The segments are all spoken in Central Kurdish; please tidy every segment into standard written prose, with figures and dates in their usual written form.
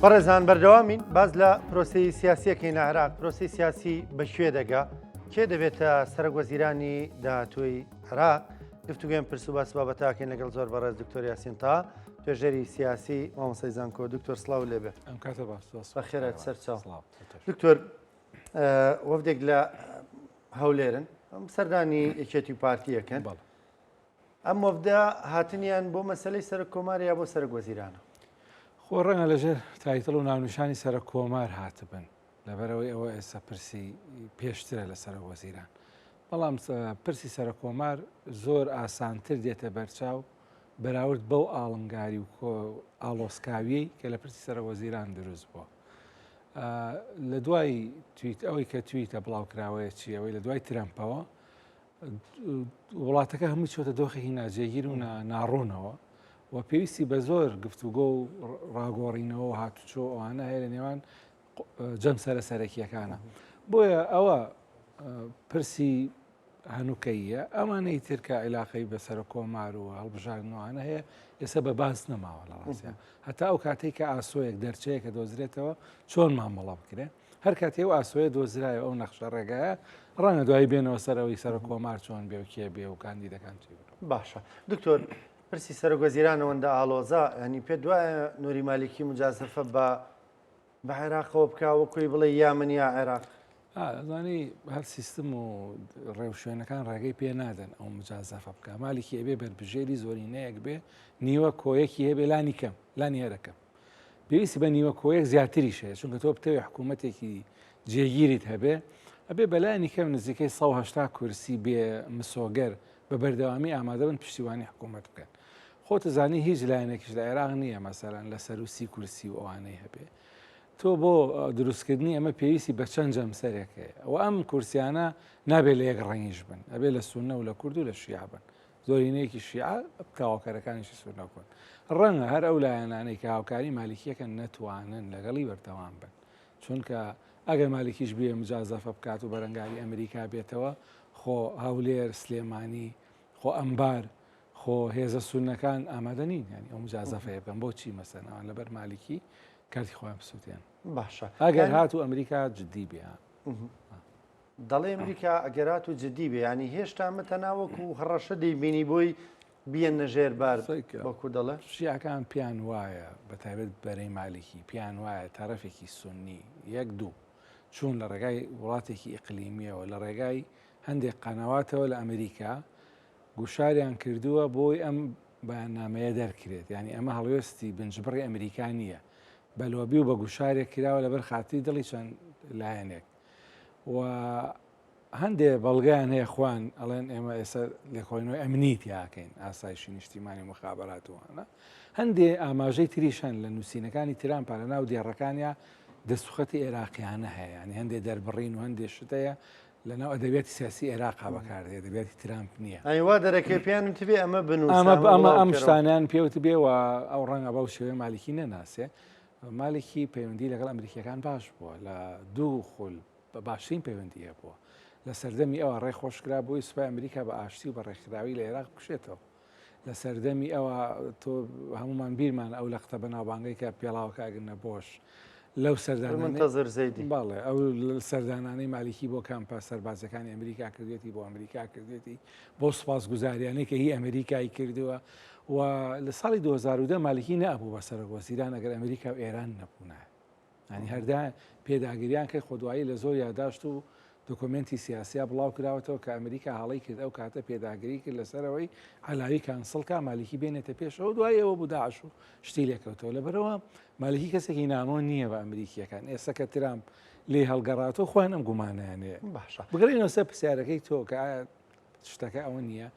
بەڕێزان بەردەوامین باز لە پرۆسی سیاسیەکەی عێراق پرۆسی سیاسی بەشوێ دەگا کێ دەبێتە سەرۆکوەزیرانی داهاتووی عێراق گفتوگوێم پرس و باس بابەتاکەین لەگەڵ زۆر بەڕێز دکتۆر یاسین تا توێژەری سیاسی مامۆستای زانکۆ دکتۆر سڵاو لێبێ ئەم کاتە باش بەخێرت سەرچاو دکتۆر وەفدێک لە هەولێرن ئەم سەردانی یەکێتی پارتیەکەن ئەم وەفدە هاتنیان بۆ مەسەلەی سەرۆک کۆمار یا بۆ سەرۆکوەزیرانە خۆ ڕەنگە لەژێر تایتڵ و ناونیشانی سەرۆک کۆمار هاتبن لەبەرەوەی ئەوە ئێستا پرسی پێشترە لە سەرۆک وەزیران بەڵام پرسی سەرۆک کۆمار زۆر ئاسانتر دێتە بەرچاو بەراورد بەو ئاڵنگاری و ئاڵۆسکاویەی کە لە پرسی سەرۆک وەزیران دروست بووە لە دوای ئەوەی کە تویتە بڵاوکراوەیە چی ئەوەی لە دوای ترەمپەوە وڵاتەکە هەمووی چۆتە دۆخێکی ناجێگیر و ناڕوونەوە و پێویستی بە زۆر گفتوگۆ و ڕاگۆڕینەوە و هاتوچۆ ئەوانە هەیە لە نێوان جەم سەرەکیەکانە بۆیە ئەوە پرسی هەنووکەیە ئەمانەی ترکە عیلاقەی بە سەرۆک کۆمار و هەڵبژاردنەوەوانە هەیە ئێستا بە باس نەماوە لە ڕاستیان هەتا ئەو کاتێک کە ئاسۆیەک دەرچەیە کە دۆزرێتەوە چۆن مامەڵە بکرێ هەر کاتێ و ئاسۆیە دۆزرایە ئەو نەخشە ڕێگایە ڕەنگە دوایی بێنەوە سەرەوەی سەرۆک کۆمار چۆن بێ و کێ بێ و کاندیدەکان چی باشە دکتۆر پرسی سەرۆکوەزیرانەوەندە ئاڵۆزا ینی پێ دوایە نووری مالیکی مجازەفە بە عێراقەوە بکا وەکوی بڵێ یا من یا عێراق زانی هەر سیستم و ڕێوشوێنەکان ڕێگەی پێ نادەن ئەو مجازەفە بکە مالێکی هەبێ بەربژێری زۆرینەیەک بێ نیوە کۆیەکی هەبێ لانی کەم لانی هەرەکەم پێویستی بە نیوە کۆیەک زیاتریش هەیە چونکە تۆ بتەوێ حکوومەتێکی جێگیریت هەبێ ئەبێ بەلایانی کەم نزیکەی 180 کورسی بێ مسۆگەر بە بەردەوامی ئامادە بن پشتیوانی حکوومەت بکەن خۆتە زانی هیچ لایەنێکیش لە عێراق نییە مەسەرەن لە سەر و سی کورسی و ئەوانەی هەبێ تۆ بۆ دروستکردنی ئەمە پێویستی بە چەند جەمسەرێکەیە ئەو ئەم کورسیانە نابێت لە یەک ڕەنگیش بن ئەبێ لە سونە و لە کورد و لە شیع بن زۆرینەیەکی شیع تاواکەرەکانیشی سونە بکەن ڕەنگە هەر ئەو لایەنانەی کە هاوکاری مالیکیەکە نەتوانن لەگەڵی بەردەوام بن چونکە ئەگەر مالیکیش بێ مجازەفە بکات و بەرەنگاری ئەمریکا بێتەوە خۆ هەولێر سلێمانی خۆ ئەمبار خۆ هێزە سونەکان ئامادە نین ینی ئەو مجازەفەیە بکەن بۆچی مەسەنەوە لەبەر مالیکی کاتی خۆیان بسووتیان باشە ئەگەر هات و ئەمریکا جددی بێ دەڵێ ئەمریکا ئەگەرات و جددی بێ ینی هێشتا متەناوەکو و هەڕەشە دەیبینی بۆی بیان نەژێر بار بەکو دەڵێ شیعەکان پیان وایە بەتایبەت بەرەی مالیکی پیان وایە تەرەفێکی سنی یەک دوو چوون لە ڕێگای وڵاتێکی ئیقلیمیەوە لە ڕێگای هەندێک قەنەواتەوە لە ئەمریکا گوشاریان کردووە بۆی ئەم بەیاننامەیە دەرکرێت ینی ئەمە هەڵوێستی بنجبڕی ئەمریکانیە بەلۆبی و بە گوشارێک کراوە لەبەر خاتری دڵی چەند لایەنێک و هەندێک بەڵگیان هەیە خوان ئەڵێن ئێمە ئێستا لێکۆڵینەوەی ئەمنیت یاکەین ئاسایشی نیشتیمانی مخابراتوانە هەندێک ئاماژەی تریشان لە نووسینەکانی ترامپە لە ناو دێڕەکانیا دەسوخەتی عێراقیانە هەیە ینی هەندێک دەربڕین و هەندێک شتەیە لە ناو ئەدەبیاتی سیاسی عێراقا بەکاردێت ئەدەبیاتی ترامپ نییە ئەیوا دەرەکەی پیانم تبێ ئەمە بنووس ئەم شتانیان پێوت بێ و ئەو ڕەنگە بەو شێوەیە مالیکی نەناسێ مالێکی پەیوەندی لەگەڵ ئەمریکیەکان باش بووە لە دوو خول بە باشترین پەیوەندیە بووە لە سەردەمی ئەوە ڕێخۆشکرا بۆی سوپای ئەمریکا بە ئاشتی و بە ڕێکخراوی لە عێراق بکشێتەوە لە سەردەمی ئەوە تۆ هەمومان بیرمان ئەو لەختە بەناوبانگەی کە پێڵاوکاگرنە بۆش لەو سەردانمنتەزر زەیدی باڵێ ئەو سەردانانەی مالیکی بۆ کامپا سەربازەکانی ئەمریکا کردێتی بۆ ئەمریکا کردێتی بۆ سوپاسگوزاریانەی کە هی ئەمریکای کردووە و لە ساڵی 2010 مالیکی نەبوو بە سەرۆکوەزیران ئەگەر ئەمریکا و ئێران نەبوونایە ینی هەردا پێداگیریان کرد خۆدوایی لە زۆر یاداشت و دۆکۆمنتی سیاسیا بڵاو کراوەتەوە کە ئەمریکا هەڵی کرد ئەو کاتە پێداگیری کرد لەسەرەوەی علاوی کانسڵکە مالیکی بێنێتە پێشەوە دوای ئەوە بوو داعش و شتی لێکەوتەوە لەبەرەوە مالیکی کەسێکی نامۆ نییە بە ئەمریکیەکان ئێستا کە ترامپ لێ هەڵگەڕاتەوە خۆیان ئەم گومانیانەیە باشە بگەڕێنەوە سەر پرسیارەکەی تۆ کە شتەکە ئەوە نییە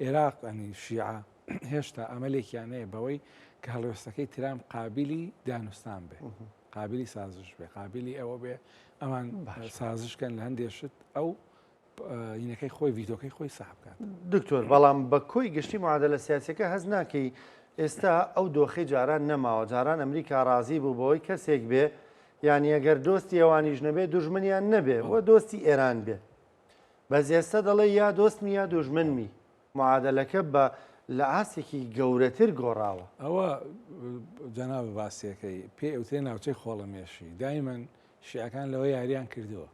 عێراق ئەنی شیعە هێشتا ئەمەلێکیانەیە بەوەی کە هەڵوێستەکەی ترامپ قابلی دانوستان بێ قابلی سازش بێ قابلی ئەوە بێ ئەمان سازشکەن لە هەندێک شت ئەو یینەکەی خۆی ڤیدۆکەی خۆی ساحبکات دکتۆر بەڵام بە کۆی گشتی معادلە سیاسەکە هەز ناکەی ئێستا ئەو دۆخی جاران نەماوە جاران ئەمریکا ڕازی بوو بەوەی کەسێک بێ یانی ئەگەر دۆستی ئەوانیش نەبێ دوژمنیان نەبێ وە دۆستی ئێران بێ بەس ئێستا دەڵێ یا دۆستمی یا دوژمنمی معادلەکە بە لە ئاسێکی گەورەتر گۆڕاوە. ئەوە جەناب باسیەکەی پێ ئەوتێ ناوچەی خۆڵەمێشی دایمەن شیعەکان لەوە یاریان کردووە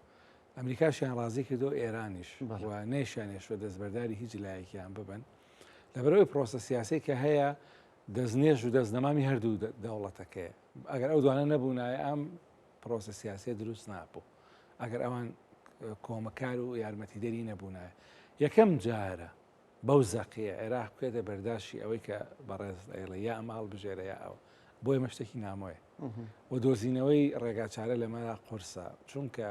ئەمریکاشیان ڕازی کردو ئێرانیش و نێشیانێشوە دەستبەرداری هیچ لایەکیان ببن لەبەرەوەی پرۆسە سیاسی کە هەیە دەستنێژ و دەستنەمامی هەردوو دەوڵەتەکەیە ئەگەر ئەو دوانە نەبوونایە ئەم پرۆسە سیاسی دروست نابوو ئەگەر ئەوان کۆمەکار و یارمەتیدەری نەبوونایە یەکەم جارە بەو زەقیە عێراق بکرێتە بەرداشی ئەوەی کە بەڕێز ئێڵە یا ئەماڵ بژێرە یا ئەوە بۆی مەشتێکی نامۆیە و دۆزینەوەی ڕێگاچارە لەمەدا قورسە چونکە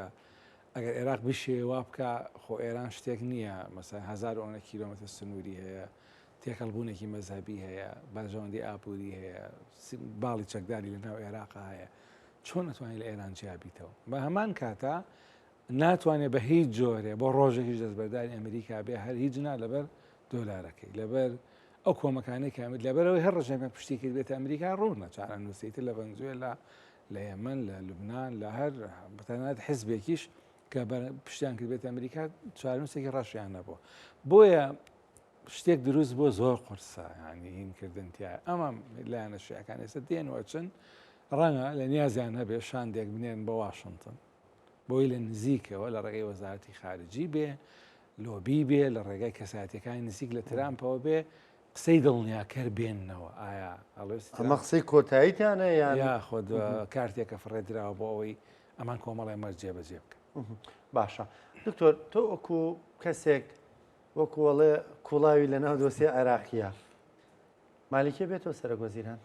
ئەگەر عێراق بشێ وا بکە خۆ ئێران شتێک نییە مەسەن 1000 کیلۆمەتر سنووری هەیە تێکەڵبوونێکی مەذهبی هەیە باژەوەندی ئاپوری هەیە باڵی چەکداری لەناو عێراقا هەیە چۆن ناتوانێت لە ئێران جیابیتەوە بە هەمان کاتە ناتوانێت بە هیچ جۆرێ بۆ ڕۆژێکیش دەستبەرداری ئەمریکا بێ هەر هیچ نا لەبەر دۆلارەکەی لەبەر ئەو کۆمەکانی کامل لەبەرەوەی هەر ڕژێمە پشتی کرد بێتە ئەمریکا ڕوونە چارە نووسیتر لە ڤەنزوێلا لە یەمەن لە لوبنان لە هەر بەتەنانەت حیزبێکیش کە پشتیان کرد بێتە ئەمریکا چارنووسێکی ڕەشیان نەبووە بۆیە شتێک دروست بۆ زۆر قورسە ینی هینکردنتیە ئەمە لایەنە شیعەکان ئێستا دێنەوە چن ڕەنگە لە نیازیان هەبێ شاندێک بنێن بە واشنگتن بۆی لە نزیکەوە لە ڕێگەی وەزارەتی خارجی بێ لۆبی بێ لە ڕێگای کەساتیەکانی نزیک لە ترامپەوە بێ قسەی دڵنیاکەر بێننەوە ئایا ئەمە قسەی کۆتاییتیانە یا خۆ کارتێکە فڕێدراوە بۆ ئەوەی ئەمان کۆمەڵی مەرج جێبەجێ بکە باشە دکتۆر تۆ وەکو کەسێک وەکوڵێ کوڵاوی لە ناو دۆسیە عێراقیە مالیکێ بێتەوە سەرۆکوەزیران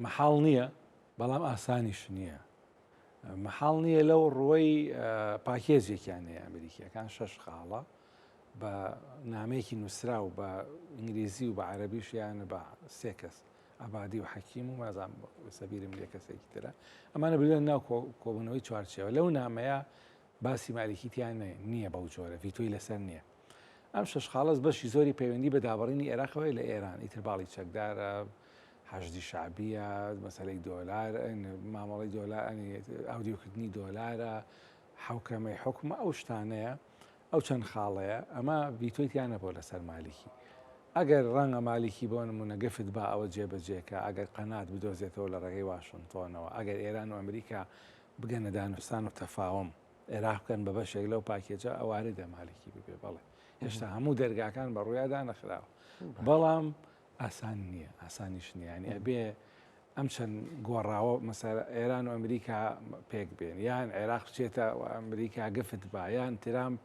مەحاڵ نییە بەڵام ئاسانیش نییە مەحاڵ نییە لەو ڕووی پاکێزێکیان هەیە ئەمریکیەکان 6 خاڵە بە نامەیەکی نووسرا و بە ئینگلیزی و بە عەرەبیش یان بە 3 کەس ئەبادی و حەکیم و مازام سەبیرم لێ کەسێکی ترە ئەمانە بردن ناو کۆبوونەوەی چوارچێوە لەو نامەیە باسی مالیکیتیان نییە بەو جۆرە ڤیتۆی لەسەر نییە ئەم 6 خاڵەس بەشی زۆری پەیوەندی بە دابڕینی عێراقەوەی لە ئێران ئیتر باڵی چەکدارە حەشدی شعبیە مەسەلەی دۆلار مامەڵی دۆلار ئاودیۆکردنی دۆلارە حوکەمەی حکومە ئەو شتانەیە ئەو چەند خاڵەیە ئەمە ڤیتۆیتیانە بۆ لەسەر مالیکی ئەگەر ڕەنگە مالیکی بۆ نمونە گەفت با ئەوە جێبەجێکە ئەگەر قەنات بدۆزێتەوە لە ڕێگەی واشنگتۆنەوە ئەگەر ئێران و ئەمریکا بگەنە دانوستان و تەفاوم عێراق بکەن بە بەشێک لەو پاکێجە ئەوارەیدا مالیکی ببێ بەڵێ هێشتا هەموو دەرگاکان بە ڕوویادا نەخراوە بەڵام ئاسان نییە ئاسانیش نییە ینی ئەبێ ئەم چەند گۆڕاوە مەسەر ئێران و ئەمریکا پێک بێن یان عێراق بچێتە ئەمریکا گەفت با یان ترامپ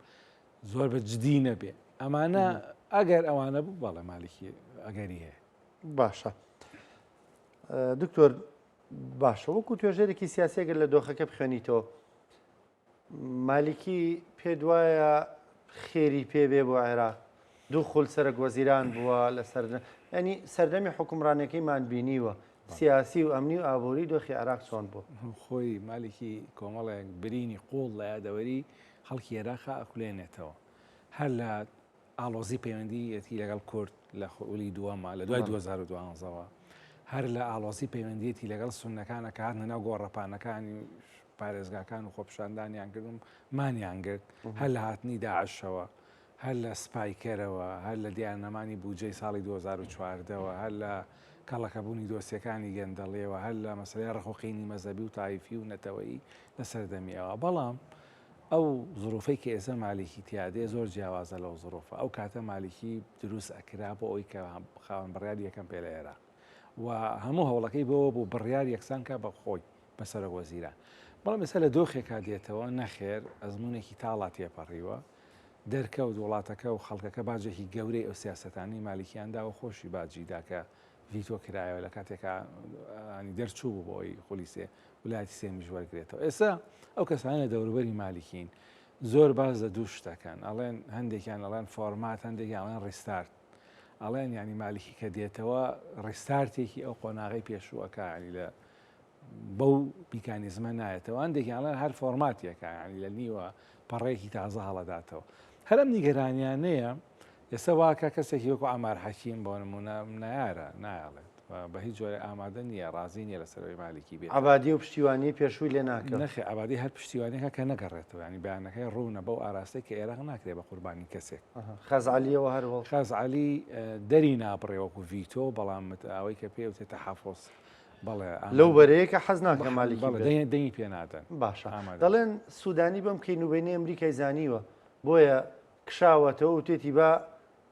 زۆر بە جدی نەبێ ئەمانە ئەگەر ئەوانە بوو بەڵێ مالیکی ئەگەری هەیە باشە دکتۆر باشە وەکو توێژەرێکی سیاسیەگەر لە دۆخەکە بخوێنیتەوە مالیکی پێ دوایە خێری پێبێ بۆ عێراق دوو خول سەرۆکوەزیران بووە لە ینی سەردەمی حکومڕانەکەیمان بینیوە سیاسی و ئەمنی و ئابووری دۆخی عێراق چۆن بوو خۆی مالێکی کۆمەڵێک برینی قوڵ لە یادەوەری خەڵکی عێراقا ئەکولێنێتەوە هەر لە ئاڵۆزی پەیوەندیەتی لەگەڵ کورد لە خۆلی دووەمە لە دوای 2012ەوە هەر لە ئاڵۆزی پەیوەندیەتی لەگەڵ سونەکانە کە هاتنە ناو گۆڕەپانەکانی پارێزگاکان و خۆپشاندانیان کردم مانیان گرت هەر لە هاتنی داعشەوە هەر لە سپایکەرەوە هەر لە دیارنەمانی بودجەی ساڵی 2014ەوە هەر لە کەڵەکەبوونی دۆسیەکانی گەندەڵیەوە هەر لە مەسەلەی ڕەخۆقینی مەزەبی و تایفی و نەتەوەیی لە سەردەمیەوە بەڵام ئەو زروفەی کە ئێستا مالیکی تیادێ زۆر جیاوازە لەو زروفە ئەو کاتە مالیکی دروست ئەکرا بۆ ئەوی کە خاوەن بڕیار یەکەم پێ لە عێراق و هەموو هەوڵەکەی بەوە بۆ بڕیار یەکسانکە بە خۆی بە سەرۆکوەزیران بەڵام ئێستا لە دۆخێکا دێتەوە نەخێر ئەزمونێکی تاڵا تێپەڕیوە دەرکەوت وڵاتەکە و خەڵکەکە باجێکی گەورەی ئەو سیاسەتانی مالیکیاندا و خۆشی باجیدا کە ڤیتۆ کرایەوە لە کاتێکا دەرچوو بوو بۆ ئەوی خۆلیسێ وڵاتی سێمیش وەرگێتەوە ئێستا ئەو کەسانە لە دەوروبەری مالیکین زۆر باز لە دوو شتەکەن ئەڵێن هەندێکیان ئەڵێن فۆرمات هەندێکیان ئەڵێن ڕیستارت ئەڵێن ینی مالیکی کە دێتەوە ڕیستارتێکی ئەو قۆناغی پێشووەکە ینی لە بەو بیکانیزمە نایەتەوە هەندێکیانڵێن هەر فۆرماتیەکە ینی لە نیوە پەڕەیەکی تازە هەڵەداتەوە هەرم نیگەرانیانەیە ئێستا واکە کەسێکی وەکو ئامار حەکیم بۆ نمونە نایارە نایڵێت بە هیچ جۆرە ئامادە نییە ڕازی نیە لەسەرەوەی مالکی بێت عبادی و پشتیوانی پێشووی لێ ناکە نەخی عبادی هەر پشتیوانێکە کە نەگەڕێتەوە ینی بەیانەکەی ڕوونە بەو ئاراستەی کە ئێرەق ناکرێت بە قوربانی کەسێک خەزعالیەوە هەروەڵ خاز علی دەری ناپڕێوەکو ڤیتۆ بەڵام ئەوەی کە پێ وتێتە حەفۆس بەڵێ لەو بەرەیەکە حەز ناکە مالکی بێت. دەنگی پێ نادەن باشە دەڵێن سوودانی بەم کەینوبێنی ئەمریکای زانیوە بۆیە کشاوەتەوە و تێتی بە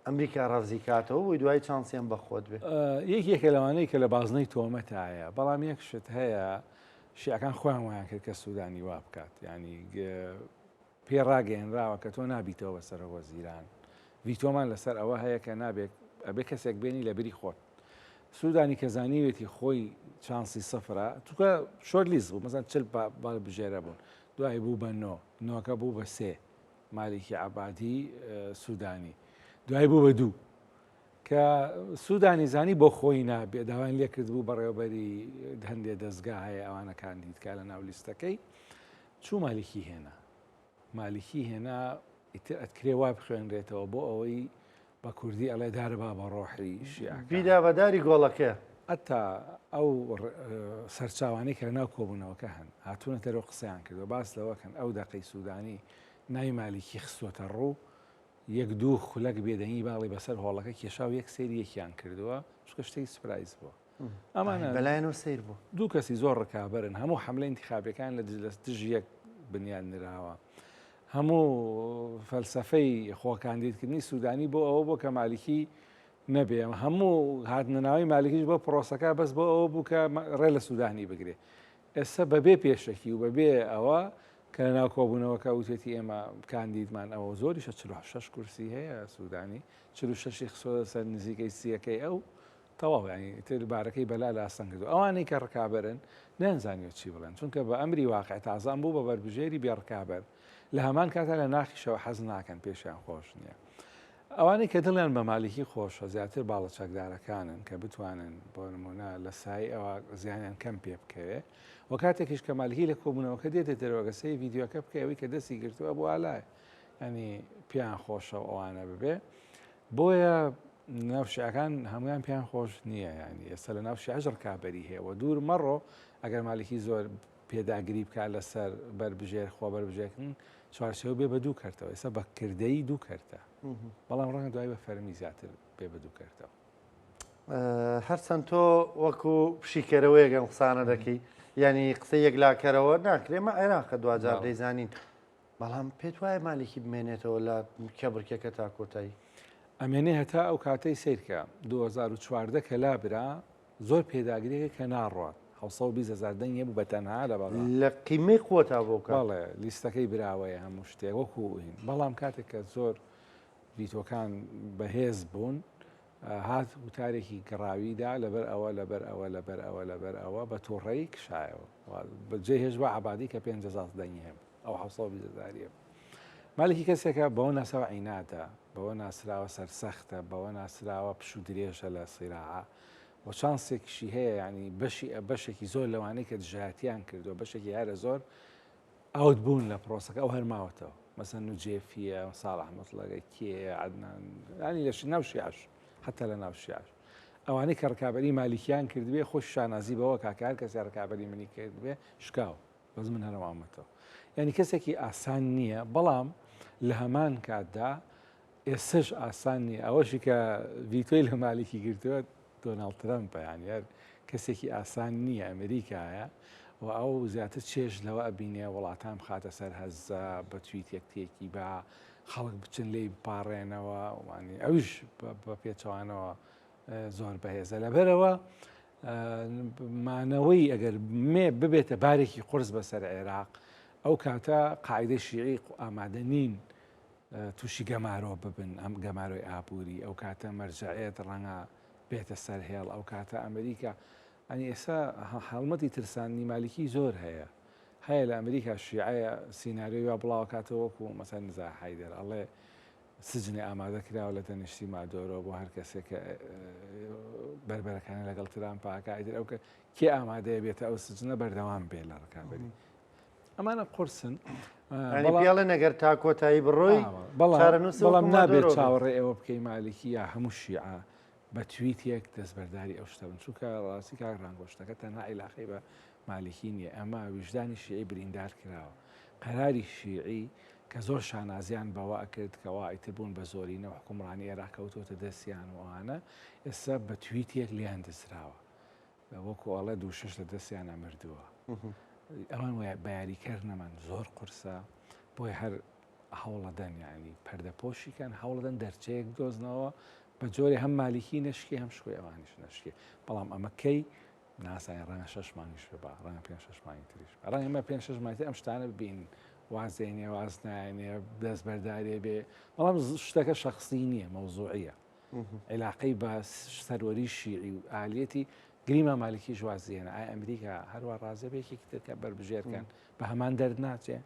ئەمریکا ڕەوزی کاتەوە بۆی دوای چانسیان بەخۆت بێت یەکێکە لەوانەیە کە لە بازنەی تۆمەتایە بەڵام یەک شت هەیە شیعەکان خۆیان ویان کرد کە سوودانی وا بکات ینی پێ ڕاگەێنراوە کە تۆ نابیتەوە بەسەر وەزیران ڤیتۆمان لەسەر ئەوە هەیە کە نابێت ئەبێ کەسێک بێنی لە بری خۆت سوودانی کە زانیوێتی خۆی چانسی سەفرە توکە شۆر لیز بوو مەزان چل بژێرە بوون دوای بوو بە نۆکە بوو بە سێ مالکی عبادی سوودانی دوای بوو بە دوو کە سوودانی زانی بۆ خۆی نابێت داوان لێ کرد بوو بەڕێوەبەری هەندێک دەستگا هەیە ئەوانەکان دیتکە لە ناو لیستەکەی چوو مالکی هێنا مالکی هێنا ئەتکرێ وا بخوێنرێتەوە بۆ ئەوەی بە کوردی ئەڵێ داربا بە ڕۆحی شیعەکان بیدا بەداری گۆڵەکە ئەتا ئەو سەرچاوانەی کە ناو کۆبوونەوەکە هەن هاتوونە تەرەوە قسەیان کردو باس لەوەکەن ئەو دەقەی سوودانی ناوی مالکی خستووەتە ڕوو یەک دوو خولەک بێدەنگی باڵی بەسەر هۆڵەکە کێشا و یەک سێری یەکیان کردووە شکە شتێکی سپرایز بووە ئەمانە بەلایەنەوە سیر بوو دوو کەسی زۆر ڕکابرن هەموو حملە انتخابیەکان لە دژ یەک بنیان نراوە هەموو فەلسەفەی خۆکاندیدکردنی سوودانی بۆ ئەوە بۆ کە مالکی نەبێ هەموو هاتنەناوی مالکیش بۆ پرۆسەکە بەس بۆ ئەوە بوو کە ڕێ لە سوودانی بگرێ ئێستا بەبێ پێشەکی و بەبێ ئەوە کە لە ناو کۆبوونەوەکە وتێتی ئێمە کاندیدمان ئەوە زۆریشە 46 کورسی هەیە سوودانی 46 خسۆ سەر نزیکەی سیەکەی ئەو تەواو ینی تر بارەکەی بەلا لە ئاسان کردو ئەوانەی کە ڕکابرن نەنزانیوە چی بڵێن چونکە بە ئەمری واقع تازان بوو بە بەربژێری بێڕکابەر لە هەمان کاتا لە ناخیشەوە حەز ناکەن پێشیان خۆش نییە ئەوانەی کە دڵیان بە مالکی خۆشە زیاتر باڵە چەکدارەکانن کە بتوانن بۆ نمونە لە سای ئەوە زیانیان کەم پێ بکەوێ و کاتێکیش کە مالکی لە کۆبوونەوەکە دێتە دەرەوەگەسەی ڤیددیوەکە بکەوەی کە دەستی گرتووە بۆ ئالای ینی پیان خۆشە و ئەوانە ببێ بۆیە ناوشیعەکان هەمویان پیان خۆش نییە ینی ئێستا لە ناوشیعەش ڕکابەری هەیە و دوور مەڕۆ ئەگەر مالکی زۆر پێداگیری بکات لەسەر بەربژێر خۆ بەربژێکن چوارچێوە بێ بە دوو کردەوە ئێستا بە کردەی دوو کردە بەڵام ڕەنگە دوای بە فەرمی زیاتر بێ بە دوو کردەوە هەرچەند تۆ وەکو پشیکەرەوەیەگەم قسانە دەکەی ینی قسە یەکلاکەرەوە ناکرێمە عێراقە دوجار دەیزانین بەڵام پێت وایە مالکی بمێنێتەوە لە کەبرکەکە تا کۆتایی ئەمێنێ هەتا ئەو کاتەی سیرکە 2014 کە لابرا زۆر پێداگرێکە کە ناڕات 720,000 دەنگێ بوو بە تەنها لە بەڵام لە قیمەی قوتا بۆ بەڵێ لیستەکەی براوەیە هەموو شتێک وەکو بەڵام کاتێک کە زۆر ڤیتۆکان بەهێز بوون هات وتارێکی گەڕاویدا لەبەر ئەوە لەبەر ئەوە لەبەر ئەوە لەبەر ئەوە بە تووڕێی کشایەوە بەجێ هێژ بە عبادی کە 500 دەنگی هەم ئەو 720,000 مالکی کەسێکە بەوە ناسەوە عیناتە بەوە ناسراوە سەرسەختە بەوە ناسراوە پش و درێژە لە سیراعە و چانسێکیشی هەیە ینی بەشێکی زۆر لەوانەی کە دژایەتیان کردو بەشێکی هەرە زۆر ئەوت بوون لە پرۆسەکە ئەو هەرماوەتەوە مەسەن و جێفیە ساڵح مطلقە کێ عدنان ینی لەش ناوشیعش حتا لە ناوشیعش ئەوانەی کە ڕکابەری مالیکیان کردبێ خۆش شانازی بەوە کاکار کەسی ڕکابەری منی کردبێ شکاو بەز من هەرمامەتەوە ینی کەسێکی ئاسان نییە بەڵام لە هەمان کاتدا ئێسش ئاسان نییە ئەوەشی کە ڤیتۆی لە مالیکی گرتووە دۆناڵد ترەمپە یانی هەر کەسێکی ئاسان نییە ئەمریکایە و ئەو زیاتر چێژ لەوە ئەبینێ وڵاتان بخاتە سەر هەزە بە تویت یەکتێکی بە خەڵک بچن لێی بپارڕێنەوە وانی ئەوش بە پێچەوانەوە زۆر بەهێزە لەبەرەوە مانەوەی ئەگەر مێ ببێتە بارێکی قرس بەسەر عێراق ئەو کاتە قاعدەی شیعی ئامادە نین تووشی گەمارۆ ببن ئەم گەمارۆی ئابووری ئەو کاتە مەرجەعێت ڕەنگە بێتە سەر هێڵ ئەو کاتە ئەمریکا ئەنی ئێستا هەڵمەتی ترسانی مالیکی زۆر هەیە لە ئەمریکا شیعەیە سیناریۆی بڵاو کاتەوەکو مەسەن نزا حیدەر ئەڵێ سجنێ ئامادە کراوە لە تەنیشتی مادۆرەوە بۆ هەر کەسێک کە بربەرەکانی لەگەڵ ترامپاکە ئیتر ئەو کە کێ ئامادەیە بێتە ئەو سجنە بەردەوام بێ لە ڕکابەری ئەمانە قورسن پێڵێ نەگەر تا کۆتایی بڕۆی بەڵام نابێت چاوەڕێ ئێوە بکەی مالکی یا هەموو شیعە بە تویتێک دەستبەرداری ئەو شتە بن چونکە ڕاستی کاک ڕانگۆشتەکە تەنها عیلاقی بە مالیکی نییە ئەمە ویژدانی شیعی بریندار کراوە قەراری شیعی کە زۆر شانازیان بەوە ئەکرد کەوا ئیتر بوون بە زۆرینە حکومڕانی عێراقکەوتۆتە دەستیان وانە ئێستا بە تویتێک لیان دەزراوە وەکو ئەڵێ دوو شش لە دەستیانە مردووە ئەوان بەیاریکەر نەمان زۆر قورسە بۆی هەر هەوڵەدەن ینی پەردەپۆشیکەن هەوڵدەن دەرچەیەک دۆزنەوە بە جۆری هەم مالیکی نشکی هەم شکۆی ئەوانیش نشکی بەڵام ئەمە کەی ناسای ڕەنگە 6 مانگیش بە ڕەنگە 5-6 مانگی تریش ڕەنگە ئێمە 5-6 مانگی ئەم شتانە ببین وازێنێ واز نایێنێ دەستبەردارێ بێ بەڵام شتەکە شخصی نییە مەوزوعیە عیلاقەی بە سەروەری شیعی و ئالێتی گریمە مالکی ژوازیێنە ئایا ئەمریکا هەروە ڕازەبێکی ترکە بربژێرکەن بە هەمان دەرد ناچێ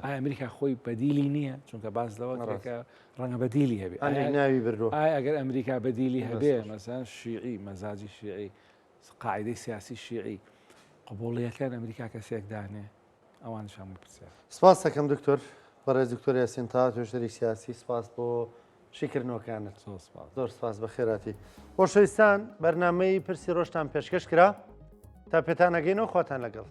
ئایا ئەمریکا خۆی بەدیلی نییە چونکە باز لەوەکە ڕەنگە بەدیلی هەبێ ناوی بردو ئایا ئەگەر ئەمریکا بەدیلی هەبێ مەسەن شیعی مەزاجی شیعی قاعدەی سیاسی شیعی قبوڵیەکان ئەمریکا کەسێک دانێ ئەوانشان بپرسێ سپاس دەکەم دکتۆر بەڕێز دکتۆر یاسین تا توێژەری سیاسی سپاس بۆ شیکردنەوەکانت زۆر سپاس بە خێراتی خۆشەویستان بەرنامەی پرسی ڕۆژتان پێشکەش کرا تا پێتان ئەگەینەوە خواتان لەگەڵ